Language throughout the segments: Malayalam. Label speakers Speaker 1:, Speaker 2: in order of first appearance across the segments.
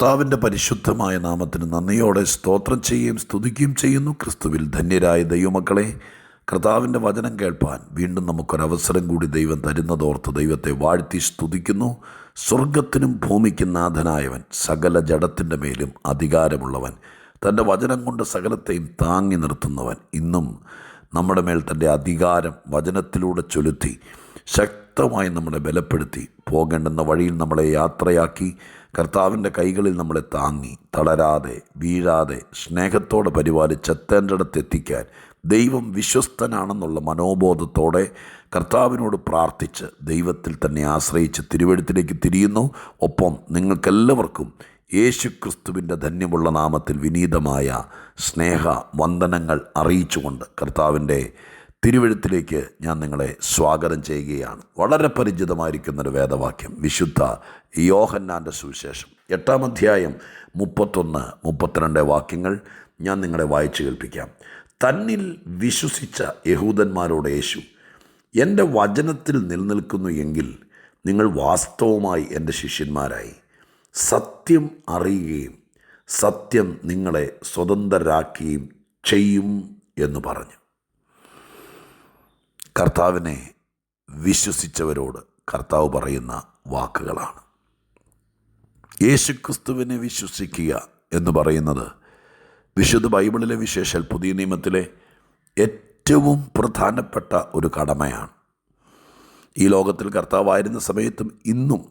Speaker 1: കർത്താവിൻ്റെ പരിശുദ്ധമായ നാമത്തിന് നന്ദിയോടെ സ്തോത്രം ചെയ്യുകയും സ്തുതിക്കുകയും ചെയ്യുന്നു. ക്രിസ്തുവിൽ ധന്യരായ ദൈവമക്കളെ, കർത്താവിൻ്റെ വചനം കേൾപ്പാൻ വീണ്ടും നമുക്കൊരവസരം കൂടി ദൈവം തരുന്നതോർത്ത് ദൈവത്തെ വാഴ്ത്തി സ്തുതിക്കുന്നു. സ്വർഗത്തിനും ഭൂമിക്കും നാഥനായവൻ, സകല ജഡത്തിൻ്റെ മേലും അധികാരമുള്ളവൻ, തൻ്റെ വചനം കൊണ്ട് സകലത്തെയും താങ്ങി നിർത്തുന്നവൻ, ഇന്നും നമ്മുടെ മേൽ തൻ്റെ അധികാരം വചനത്തിലൂടെ ചൊലുത്തി ശക്തമായി നമ്മളെ ബലപ്പെടുത്തി പോകേണ്ടുന്ന വഴിയിൽ നമ്മളെ യാത്രയാക്കി കർത്താവിൻ്റെ കൈകളിൽ നമ്മളെ താങ്ങി തളരാതെ വീഴാതെ സ്നേഹത്തോടെ പരിപാലിച്ചെത്തേണ്ടിടത്തെത്തിക്കാൻ ദൈവം വിശ്വസ്തനാണെന്നുള്ള മനോബോധത്തോടെ കർത്താവിനോട് പ്രാർത്ഥിച്ച് ദൈവത്തിൽ തന്നെ ആശ്രയിച്ച് തിരുവെഴുത്തിലേക്ക് തിരിയുന്നു. ഒപ്പം നിങ്ങൾക്കെല്ലാവർക്കും യേശുക്രിസ്തുവിൻ്റെ ധന്യമുള്ള നാമത്തിൽ വിനീതമായ സ്നേഹ വന്ദനങ്ങൾ അറിയിച്ചുകൊണ്ട് കർത്താവിൻ്റെ തിരുവെഴുത്തിലേക്ക് ഞാൻ നിങ്ങളെ സ്വാഗതം ചെയ്യുകയാണ്. വളരെ പരിചിതമായിരിക്കുന്നൊരു വേദവാക്യം, വിശുദ്ധ യോഹന്നാൻ്റെ സുവിശേഷം 8-ാം അധ്യായം 31-32 വാക്യങ്ങൾ ഞാൻ നിങ്ങളെ വായിച്ചു കേൾപ്പിക്കാം. തന്നിൽ വിശ്വസിച്ച യഹൂദന്മാരോട് യേശു, എൻ്റെ വചനത്തിൽ നിലനിൽക്കുന്നു എങ്കിൽ നിങ്ങൾ വാസ്തവമായി എൻ്റെ ശിഷ്യന്മാരായി, സത്യം അറിയുകയും സത്യം നിങ്ങളെ സ്വതന്ത്രരാക്കുകയും ചെയ്യും എന്ന് പറഞ്ഞു. കർത്താവിനെ വിശ്വസിച്ചവരോട് കർത്താവ് പറയുന്ന വാക്കുകളാണ്. യേശുക്രിസ്തുവിനെ വിശ്വസിക്കുക എന്ന് പറയുന്നത് വിശുദ്ധ ബൈബിളിലെ, വിശേഷാൽ പുതിയ നിയമത്തിലെ ഏറ്റവും പ്രധാനപ്പെട്ട ഒരു കടമയാണ്. ഈ ലോകത്തിൽ കർത്താവായിരുന്ന സമയത്തും ഇന്നും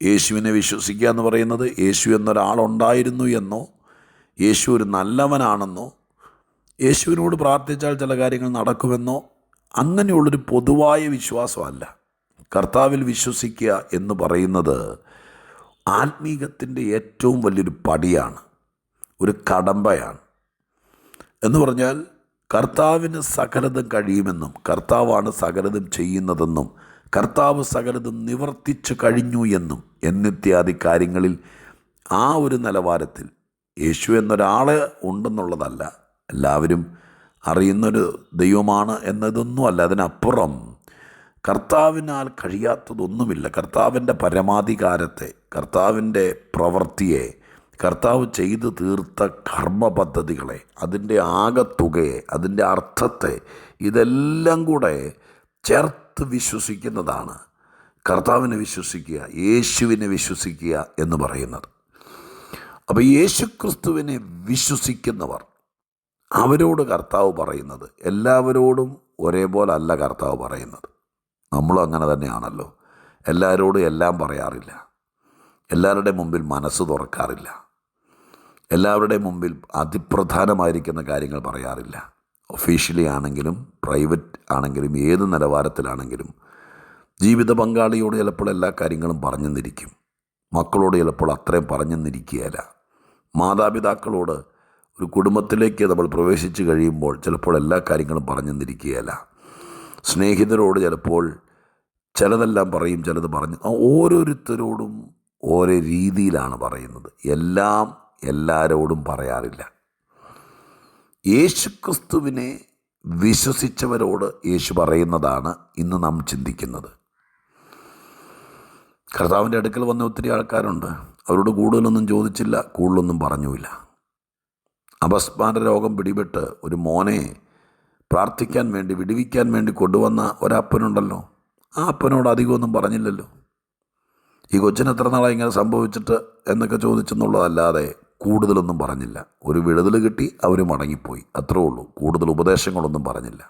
Speaker 1: യേശുവിനെ വിശ്വസിക്കുക എന്ന് പറയുന്നത് യേശു എന്നൊരാളുണ്ടായിരുന്നു എന്നോ, യേശു ഒരു നല്ലവനാണെന്നോ, യേശുവിനോട് പ്രാർത്ഥിച്ചാൽ ചില കാര്യങ്ങൾ നടക്കുമെന്നോ അങ്ങനെയുള്ളൊരു പൊതുവായ വിശ്വാസമല്ല. കർത്താവിൽ വിശ്വസിക്കുക എന്ന് പറയുന്നത് ആത്മീകത്തിൻ്റെ ഏറ്റവും വലിയൊരു പടിയാണ്, ഒരു കടമ്പയാണ്. എന്ന് പറഞ്ഞാൽ കർത്താവിന് സകലതും കഴിയുമെന്നും കർത്താവാണ് സകലതും ചെയ്യുന്നതെന്നും കർത്താവ് സകലതും നിവർത്തിച്ചു കഴിഞ്ഞു എന്നും എന്നിത്യാദി കാര്യങ്ങളിൽ ആ ഒരു നിലവാരത്തിൽ യേശു എന്നൊരാൾ ഉണ്ടെന്നുള്ളതല്ല, എല്ലാവരും അറിയുന്നൊരു ദൈവമാണ് എന്നതൊന്നുമല്ല. അതിനപ്പുറം കർത്താവിനാൽ കഴിയാത്തതൊന്നുമില്ല. കർത്താവിൻ്റെ പരമാധികാരത്തെ, കർത്താവിൻ്റെ പ്രവൃത്തിയെ, കർത്താവ് ചെയ്തു തീർത്ത കർമ്മ പദ്ധതികളെ, അതിൻ്റെ ആകത്തുകയെ, അതിൻ്റെ അർത്ഥത്തെ, ഇതെല്ലാം കൂടെ ചേർത്ത് വിശ്വസിക്കുന്നതാണ് കർത്താവിനെ വിശ്വസിക്കുക, യേശുവിനെ വിശ്വസിക്കുക എന്ന് പറയുന്നത്. അപ്പോൾ യേശുക്രിസ്തുവിനെ വിശ്വസിക്കുന്നവർ, അവരോട് കർത്താവ് പറയുന്നത് എല്ലാവരോടും ഒരേപോലെ അല്ല കർത്താവ് പറയുന്നത്. നമ്മളും അങ്ങനെ തന്നെയാണല്ലോ. എല്ലാവരോടും എല്ലാം പറയാറില്ല, എല്ലാവരുടെ മുമ്പിൽ മനസ്സ് തുറക്കാറില്ല, എല്ലാവരുടെ മുമ്പിൽ അതിപ്രധാനമായിരിക്കുന്ന കാര്യങ്ങൾ പറയാറില്ല. ഒഫീഷ്യലി ആണെങ്കിലും പ്രൈവറ്റ് ആണെങ്കിലും ഏത് നിലവാരത്തിലാണെങ്കിലും ജീവിത പങ്കാളിയോട് ചിലപ്പോൾ എല്ലാ കാര്യങ്ങളും പറഞ്ഞെന്നിരിക്കും, മക്കളോട് ചിലപ്പോൾ അത്രയും പറഞ്ഞെന്നിരിക്കുകയില്ല, മാതാപിതാക്കളോട് ഒരു കുടുംബത്തിലേക്ക് നമ്മൾ പ്രവേശിച്ച് കഴിയുമ്പോൾ ചിലപ്പോൾ എല്ലാ കാര്യങ്ങളും പറഞ്ഞെന്നിരിക്കുകയില്ല, സ്നേഹിതരോട് ചിലപ്പോൾ ചിലതെല്ലാം പറയും, ചിലത് പറഞ്ഞ് ഓരോരുത്തരോടും ഓരോ രീതിയിലാണ് പറയുന്നത്. എല്ലാം എല്ലാവരോടും പറയാറില്ല. യേശുക്രിസ്തുവിനെ വിശ്വസിച്ചവരോട് യേശു പറയുന്നതാണ് ഇന്ന് നാം ചിന്തിക്കുന്നത്. കർത്താവിൻ്റെ അടുക്കൽ വന്ന ഒത്തിരി ആൾക്കാരുണ്ട്. അവരോട് കൂടുതലൊന്നും ചോദിച്ചില്ല, കൂടുതലൊന്നും പറഞ്ഞുമില്ല. അപസ്മാര രോഗം പിടിപെട്ട് ഒരു മോനെ പ്രാർത്ഥിക്കാൻ വേണ്ടി, വിടുവിക്കാൻ വേണ്ടി കൊണ്ടുവന്ന ഒരപ്പനുണ്ടല്ലോ, ആ അപ്പനോട് അധികമൊന്നും പറഞ്ഞില്ലല്ലോ. ഈ കൊച്ചിന് എത്ര നാളായി ഇങ്ങനെ സംഭവിച്ചിട്ട് എന്നൊക്കെ ചോദിച്ചെന്നുള്ളതല്ലാതെ കൂടുതലൊന്നും പറഞ്ഞില്ല. ഒരു വിടുതൽ കിട്ടി, അവർ മടങ്ങിപ്പോയി, അത്രേ ഉള്ളൂ. കൂടുതൽ ഉപദേശങ്ങളൊന്നും പറഞ്ഞില്ല.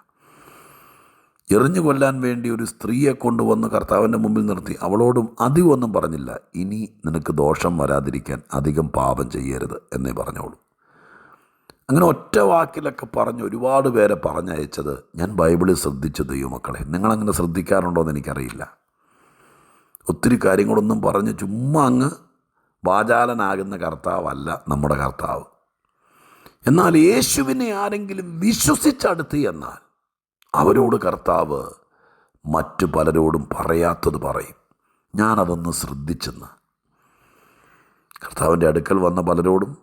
Speaker 1: എറിഞ്ഞു കൊല്ലാൻ വേണ്ടി ഒരു സ്ത്രീയെ കൊണ്ടുവന്ന് കർത്താവിൻ്റെ മുമ്പിൽ നിർത്തി, അവളോടും അധികമൊന്നും പറഞ്ഞില്ല. ഇനി നിനക്ക് ദോഷം വരാതിരിക്കാൻ അധികം പാപം ചെയ്യരുത് എന്നേ പറഞ്ഞോളൂ. അങ്ങനെ ഒറ്റ വാക്കിലൊക്കെ പറഞ്ഞ് ഒരുപാട് പേരെ പറഞ്ഞയച്ചത് ഞാൻ ബൈബിളിൽ ശ്രദ്ധിച്ച ദൈവമക്കളെ. നിങ്ങളങ്ങനെ ശ്രദ്ധിക്കാറുണ്ടോ എന്ന് എനിക്കറിയില്ല. ഒത്തിരി കാര്യങ്ങളൊന്നും പറഞ്ഞ് ചുമ്മാ അങ്ങ് വാചാലനാകുന്ന കർത്താവല്ല നമ്മുടെ കർത്താവ്. എന്നാൽ യേശുവിനെ ആരെങ്കിലും വിശ്വസിച്ചടുത്ത് എന്നാൽ അവരോട് കർത്താവ് മറ്റു പലരോടും പറയാത്തത് പറയും. ഞാനതൊന്ന് ശ്രദ്ധിച്ചെന്ന്. കർത്താവിൻ്റെ അടുക്കൽ വന്ന പലരോടും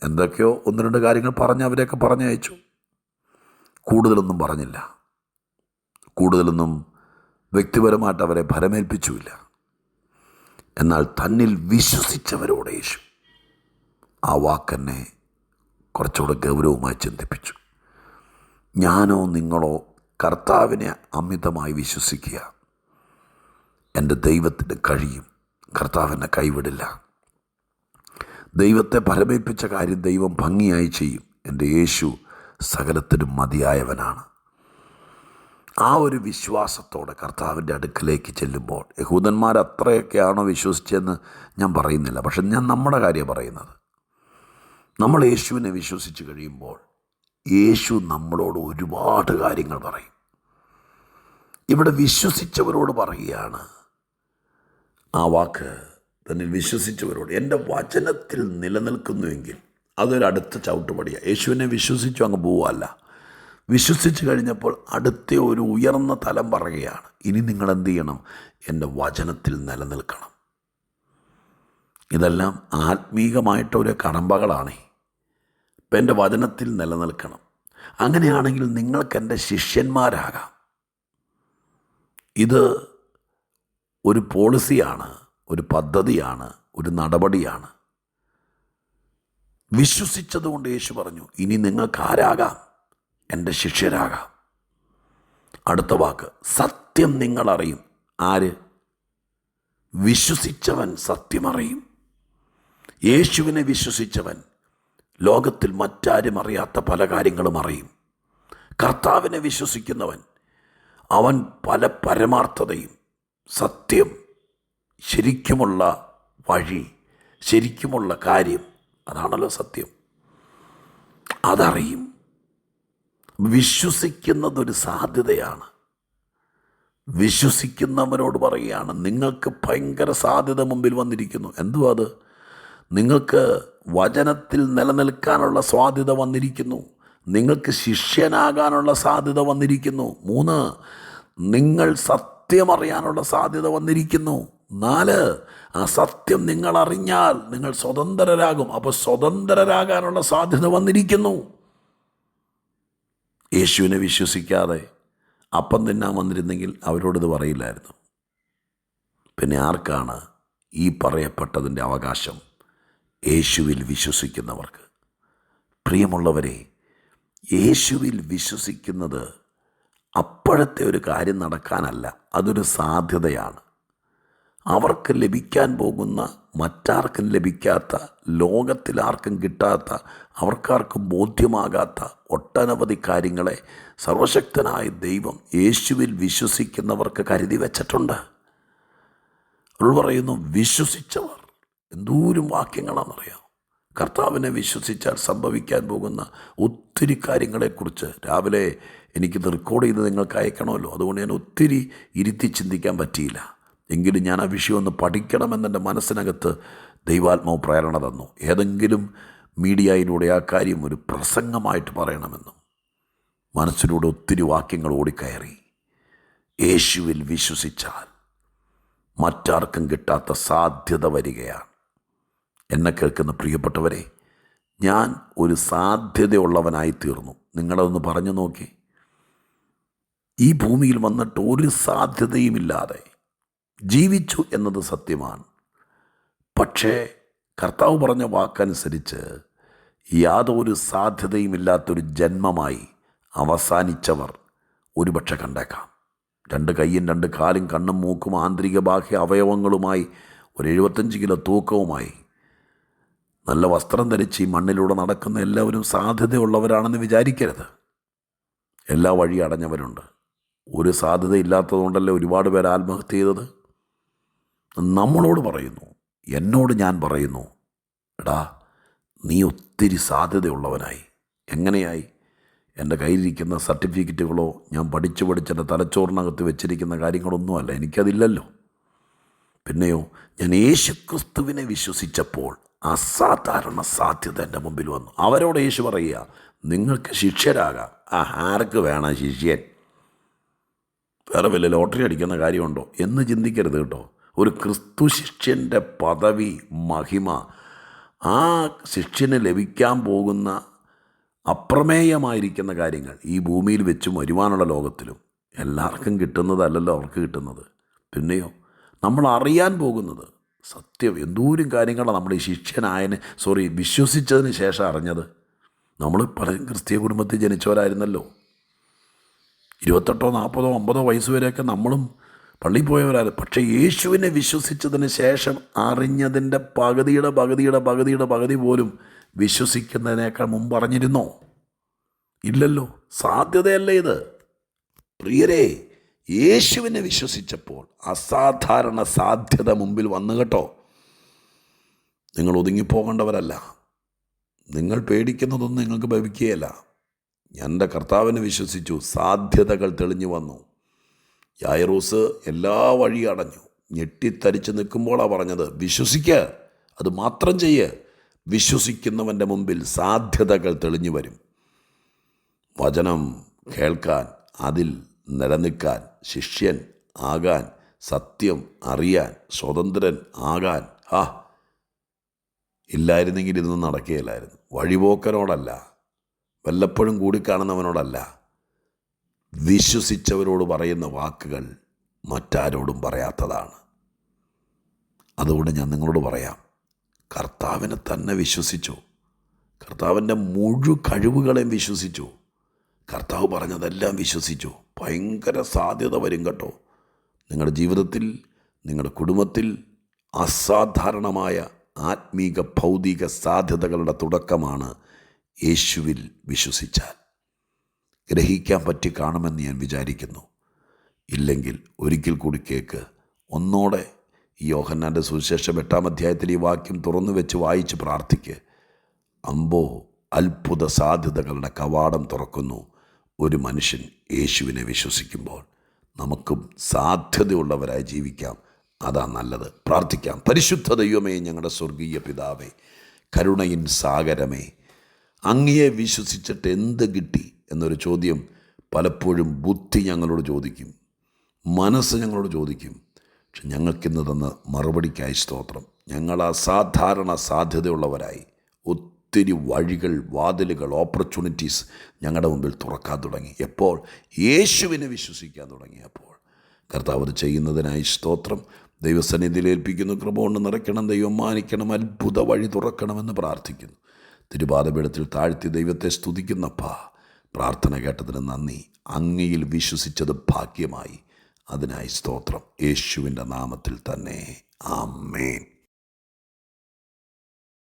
Speaker 1: എന്തൊക്കെയോ ഒന്ന് രണ്ട് കാര്യങ്ങൾ പറഞ്ഞ് അവരെയൊക്കെ പറഞ്ഞയച്ചു. കൂടുതലൊന്നും പറഞ്ഞില്ല, കൂടുതലൊന്നും വ്യക്തിപരമായിട്ട് അവരെ ഭരമേൽപ്പിച്ചുമില്ല. എന്നാൽ തന്നിൽ വിശ്വസിച്ചവരോട് യേശു ആ വാക്കെന്നെ കുറച്ചുകൂടെ ഗൗരവമായി ചിന്തിപ്പിച്ചു. ഞാനോ നിങ്ങളോ കർത്താവിനെ അമിതമായി വിശ്വസിക്കുക. എൻ്റെ ദൈവത്തിന് കഴിയും, കർത്താവിനെ കൈവിടില്ല. ദൈവത്തെ ഫലമേൽപ്പിച്ച കാര്യം ദൈവം ഭംഗിയായി ചെയ്യും. എൻ്റെ യേശു സകലത്തിനും മതിയായവനാണ്. ആ ഒരു വിശ്വാസത്തോടെ കർത്താവിൻ്റെ അടുക്കലേക്ക് ചെല്ലുമ്പോൾ, യഹൂദന്മാർ അത്രയൊക്കെയാണോ വിശ്വസിച്ചതെന്ന് ഞാൻ പറയുന്നില്ല, പക്ഷെ ഞാൻ നമ്മുടെ കാര്യം പറയുന്നത്. നമ്മൾ യേശുവിനെ വിശ്വസിച്ച് കഴിയുമ്പോൾ യേശു നമ്മളോട് ഒരുപാട് കാര്യങ്ങൾ പറയും. ഇവിടെ വിശ്വസിച്ചവരോട് പറയുകയാണ് ആ വാക്ക്. തന്നെ വിശ്വസിച്ചവരോട്, എൻ്റെ വചനത്തിൽ നിലനിൽക്കുന്നുവെങ്കിൽ അതൊരടുത്ത ചവിട്ടുപടിയാണ്. യേശുവിനെ വിശ്വസിച്ചു അങ്ങ് പോവുകയല്ല, വിശ്വസിച്ച് കഴിഞ്ഞപ്പോൾ അടുത്ത ഒരു ഉയർന്ന തലം പറയുകയാണ്. ഇനി നിങ്ങൾ എന്ത് ചെയ്യണം? എൻ്റെ വചനത്തിൽ നിലനിൽക്കണം. ഇതെല്ലാം ആത്മീകമായിട്ടൊരു കടമ്പകളാണ്. ഇപ്പം എൻ്റെ വചനത്തിൽ നിലനിൽക്കണം. അങ്ങനെയാണെങ്കിൽ നിങ്ങൾക്ക് എൻ്റെ ശിഷ്യന്മാരാകാം. ഇത് ഒരു പോളിസിയാണ്, ഒരു പദ്ധതിയാണ്, ഒരു നടപടിയാണ്. വിശ്വസിച്ചതുകൊണ്ട് യേശു പറഞ്ഞു, ഇനി നിങ്ങൾക്ക് ആരാകാം? എൻ്റെ ശിഷ്യരാകാം. അടുത്ത വാക്ക്, സത്യം നിങ്ങൾ അറിയും. ആര്? വിശ്വസിച്ചവൻ സത്യമറിയും. യേശുവിനെ വിശ്വസിച്ചവൻ ലോകത്തിൽ മറ്റാരും അറിയാത്ത പല കാര്യങ്ങളും അറിയും. കർത്താവിനെ വിശ്വസിക്കുന്നവൻ, അവൻ പല പരമാർത്ഥതയും, സത്യം, ശരിക്കുമുള്ള വഴി, ശരിക്കുമുള്ള കാര്യം, അതാണല്ലോ സത്യം, അതറിയും. വിശ്വസിക്കുന്നതൊരു സാധ്യതയാണ്. വിശ്വസിക്കുന്നവരോട് പറയുകയാണ്, നിങ്ങൾക്ക് ഭയങ്കര സാധ്യത മുമ്പിൽ വന്നിരിക്കുന്നു. എന്തുവാ അത്? നിങ്ങൾക്ക് വചനത്തിൽ നിലനിൽക്കാനുള്ള സാധ്യത വന്നിരിക്കുന്നു. നിങ്ങൾക്ക് ശിഷ്യനാകാനുള്ള സാധ്യത വന്നിരിക്കുന്നു. 3, നിങ്ങൾ സത്യമറിയാനുള്ള സാധ്യത വന്നിരിക്കുന്നു. 4, ആ സത്യം നിങ്ങൾ അറിഞ്ഞാൽ നിങ്ങൾ സ്വതന്ത്രരാകും. അപ്പോൾ സ്വതന്ത്രരാകാനുള്ള സാധ്യത വന്നിരിക്കുന്നു. യേശുവിനെ വിശ്വസിക്കാതെ അപ്പം തിന്നാൻ വന്നിരുന്നെങ്കിൽ അവരോടിത് പറയില്ലായിരുന്നു. പിന്നെ ആർക്കാണ് ഈ പറയപ്പെട്ടതിൻ്റെ അവകാശം? യേശുവിൽ വിശ്വസിക്കുന്നവർക്ക്. പ്രിയമുള്ളവരെ, യേശുവിൽ വിശ്വസിക്കുന്നത് അപ്പോഴത്തെ ഒരു കാര്യം നടക്കാനല്ല, അതൊരു സാധ്യതയാണ്. അവർക്ക് ലഭിക്കാൻ പോകുന്ന, മറ്റാർക്കും ലഭിക്കാത്ത, ലോകത്തിലാർക്കും കിട്ടാത്ത, അവർക്കാർക്കും ബോധ്യമാകാത്ത ഒട്ടനവധി കാര്യങ്ങളെ സർവശക്തനായ ദൈവം യേശുവിൽ വിശ്വസിക്കുന്നവർക്ക് കരുതി വച്ചിട്ടുണ്ട്. അവൾ പറയുന്നു, വിശ്വസിച്ചവർ. എന്തോരം വാക്യങ്ങളാണെന്നറിയാം. കർത്താവിനെ വിശ്വസിച്ചാൽ സംഭവിക്കാൻ പോകുന്ന ഒത്തിരി കാര്യങ്ങളെക്കുറിച്ച് രാവിലെ എനിക്കിത് റെക്കോർഡ് ചെയ്ത് നിങ്ങൾക്ക് അയക്കണമല്ലോ. അതുകൊണ്ട് ഞാൻ ഒത്തിരി ഇരുത്തി ചിന്തിക്കാൻ പറ്റിയില്ല. എങ്കിലും ഞാൻ ആ വിഷയം ഒന്ന് പഠിക്കണമെന്നെൻ്റെ മനസ്സിനകത്ത് ദൈവാത്മാവ് പ്രേരണ തന്നു. ഏതെങ്കിലും മീഡിയയിലൂടെ ആ കാര്യം ഒരു പ്രസംഗമായിട്ട് പറയണമെന്നും മനസ്സിലൂടെ ഒത്തിരി വാക്യങ്ങൾ ഓടിക്കയറി. യേശുവിൽ വിശ്വസിച്ചാൽ മറ്റാർക്കും കിട്ടാത്ത സാധ്യത വരികയാണ്. എന്നെ കേൾക്കുന്ന പ്രിയപ്പെട്ടവരെ, ഞാൻ ഒരു സാധ്യതയുള്ളവനായി തീർന്നു. നിങ്ങളതൊന്ന് പറഞ്ഞു നോക്കി. ഈ ഭൂമിയിൽ വന്നിട്ട് ഒരു സാധ്യതയുമില്ലാതെ ജീവിച്ചു എന്നത് സത്യമാണ്. പക്ഷേ കർത്താവ് പറഞ്ഞ വാക്കനുസരിച്ച് യാതൊരു സാധ്യതയുമില്ലാത്തൊരു ജന്മമായി അവസാനിച്ചവർ ഒരുപക്ഷെ കണ്ടേക്കാം. 2 കൈയും 2 കാലും കണ്ണും മൂക്കും ആന്തരിക ബാഹ്യ അവയവങ്ങളുമായി ഒരു 75 കിലോ തൂക്കവുമായി നല്ല വസ്ത്രം ധരിച്ച് ഈ മണ്ണിലൂടെ നടക്കുന്ന എല്ലാവരും സാധ്യതയുള്ളവരാണെന്ന് വിചാരിക്കരുത്. എല്ലാ വഴി അടഞ്ഞവരുണ്ട്. ഒരു സാധ്യതയില്ലാത്തതുകൊണ്ടല്ലേ ഒരുപാട് പേർ ആത്മഹത്യ ചെയ്തത്. നമ്മളോട് പറയുന്നു, എന്നോട് ഞാൻ പറയുന്നു, എടാ നീ ഒത്തിരി സാധ്യതയുള്ളവനായി. എങ്ങനെയായി? എൻ്റെ കയ്യിലിരിക്കുന്ന സർട്ടിഫിക്കറ്റുകളോ ഞാൻ പഠിച്ചെൻ്റെ തലച്ചോറിനകത്ത് വെച്ചിരിക്കുന്ന കാര്യങ്ങളൊന്നുമല്ല, എനിക്കതില്ലല്ലോ. പിന്നെയോ, ഞാൻ യേശുക്രിസ്തുവിനെ വിശ്വസിച്ചപ്പോൾ അസാധാരണ സാധ്യത എൻ്റെ മുമ്പിൽ വന്നു. അവരോട് യേശു പറയുക, നിങ്ങൾക്ക് ശിഷ്യരാകാം. ആർക്ക് വേണം ശിഷ്യൻ? വേറെ വല്ല ലോട്ടറി അടിക്കുന്ന കാര്യമുണ്ടോ എന്ന് ചിന്തിക്കരുത് കേട്ടോ. ഒരു ക്രിസ്തു ശിഷ്യൻ്റെ പദവി, മഹിമ, ആ ശിഷ്യന് ലഭിക്കാൻ പോകുന്ന അപ്രമേയമായിരിക്കുന്ന കാര്യങ്ങൾ ഈ ഭൂമിയിൽ വെച്ചും വരുവാനുള്ള ലോകത്തിലും എല്ലാവർക്കും കിട്ടുന്നതല്ലല്ലോ അവർക്ക് കിട്ടുന്നത്. പിന്നെയോ, നമ്മൾ അറിയാൻ പോകുന്നത് സത്യം, എന്തോരം കാര്യങ്ങളാണ് നമ്മൾ ഈ വിശ്വസിച്ചതിന് ശേഷം അറിഞ്ഞത്. നമ്മൾ പല ക്രിസ്തീയ കുടുംബത്തിൽ ജനിച്ചവരായിരുന്നല്ലോ. 28, 40, 50 വയസ്സ് വരെയൊക്കെ നമ്മളും പള്ളിയിൽ പോയവരായിരുന്നു. പക്ഷേ യേശുവിനെ വിശ്വസിച്ചതിന് ശേഷം അറിഞ്ഞതിൻ്റെ പകുതി പോലും വിശ്വസിക്കുന്നതിനേക്കാൾ മുമ്പ് അറിഞ്ഞിരുന്നോ? ഇല്ലല്ലോ. സാധ്യതയല്ലേ ഇത്? പ്രിയരെ, യേശുവിനെ വിശ്വസിച്ചപ്പോൾ അസാധാരണ സാധ്യത മുമ്പിൽ വന്നു കേട്ടോ. നിങ്ങൾ ഒതുങ്ങിപ്പോകേണ്ടവരല്ല. നിങ്ങൾ പേടിക്കുന്നതൊന്നും നിങ്ങൾക്ക് ഭവിക്കുകയില്ല. എൻ്റെ കർത്താവിനെ വിശ്വസിച്ചു, സാധ്യതകൾ തെളിഞ്ഞു വന്നു. യായിറൂസ് എല്ലാ വഴി അടഞ്ഞു, ഞെട്ടിത്തരിച്ച് നിൽക്കുമ്പോഴാണ് പറഞ്ഞത്, വിശ്വസിക്കുക, അത് മാത്രം ചെയ്യ്. വിശ്വസിക്കുന്നവൻ്റെ മുമ്പിൽ സാധ്യതകൾ തെളിഞ്ഞു വരും. വചനം കേൾക്കാൻ, അതിൽ നിലനിൽക്കാൻ, ശിഷ്യൻ ആകാൻ, സത്യം അറിയാൻ, സ്വതന്ത്രൻ ആകാൻ ഇല്ലായിരുന്നെങ്കിൽ ഇതൊന്നും നടക്കുകയില്ലായിരുന്നു. വഴിപോക്കനോടല്ല, വല്ലപ്പോഴും കൂടിക്കാണുന്നവനോടല്ല, വിശ്വസിച്ചവരോട് പറയുന്ന വാക്കുകൾ മറ്റാരോടും പറയാത്തതാണ്. അതുകൊണ്ട് ഞാൻ നിങ്ങളോട് പറയാം, കർത്താവിനെ തന്നെ വിശ്വസിച്ചു, കർത്താവിൻ്റെ മുഴുവൻ കഴിവുകളെയും വിശ്വസിച്ചു, കർത്താവ് പറഞ്ഞതെല്ലാം വിശ്വസിച്ചു. ഭയങ്കര സാധ്യത വരും കേട്ടോ. നിങ്ങളുടെ ജീവിതത്തിൽ, നിങ്ങളുടെ കുടുംബത്തിൽ അസാധാരണമായ ആത്മീക ഭൗതിക സാധ്യതകളുടെ തുടക്കമാണ് യേശുവിൽ വിശ്വസിച്ചാൽ. ഗ്രഹിക്കാൻ പറ്റി കാണുമെന്ന് ഞാൻ വിചാരിക്കുന്നു. ഇല്ലെങ്കിൽ ഒരിക്കൽ കൂടി കേൾക്ക്. ഒന്നോടെ ഈ യോഹന്നാൻ്റെ സുവിശേഷം 8-ാം അധ്യായത്തിൽ ഈ വാക്യം തുറന്നു വെച്ച് വായിച്ച് പ്രാർത്ഥിക്ക്. അത്ഭുത സാധ്യതകളുടെ കവാടം തുറക്കുന്നു ഒരു മനുഷ്യൻ യേശുവിനെ വിശ്വസിക്കുമ്പോൾ. നമുക്കും സാധ്യതയുള്ളവരായി ജീവിക്കാം. അതാ നല്ലത്. പ്രാർത്ഥിക്കാം. പരിശുദ്ധ ദൈവമേ, ഞങ്ങളുടെ സ്വർഗീയ പിതാവേ, കരുണയിൻ സാഗരമേ, അങ്ങയെ വിശ്വസിച്ചിട്ട് എന്ത് കിട്ടി എന്നൊരു ചോദ്യം പലപ്പോഴും ബുദ്ധി ഞങ്ങളോട് ചോദിക്കും, മനസ്സ് ഞങ്ങളോട് ചോദിക്കും. പക്ഷെ ഞങ്ങൾക്കിന്ന് തന്ന മറുപടിക്കായി സ്തോത്രം. ഞങ്ങൾ അസാധാരണ സാധ്യതയുള്ളവരായി ഒത്തിരി വഴികൾ, വാതിലുകൾ, ഓപ്പർച്യൂണിറ്റീസ് ഞങ്ങളുടെ മുമ്പിൽ തുറക്കാൻ തുടങ്ങി. എപ്പോൾ? യേശുവിനെ വിശ്വസിക്കാൻ തുടങ്ങിയപ്പോൾ. കർത്താവ് അത് ചെയ്യുന്നതിനായി സ്തോത്രം. ദൈവസന്നിധിയിൽ ഏൽപ്പിക്കുന്നു. കൃപ കൊണ്ട് നിറയ്ക്കണം, ദൈവം മാനിക്കണം, അത്ഭുത വഴി തുറക്കണമെന്ന് പ്രാർത്ഥിക്കുന്നു. തിരുപാദപീഠത്തിൽ താഴ്ത്തി ദൈവത്തെ സ്തുതിക്കുന്നപ്പാ. പ്രാർത്ഥന കേട്ടതിന് നന്ദി. അങ്ങയിൽ വിശ്വസിച്ചത് ഭാഗ്യമായി. അതിനായി സ്തോത്രം. യേശുവിൻ്റെ നാമത്തിൽ തന്നെ. ആമേൻ.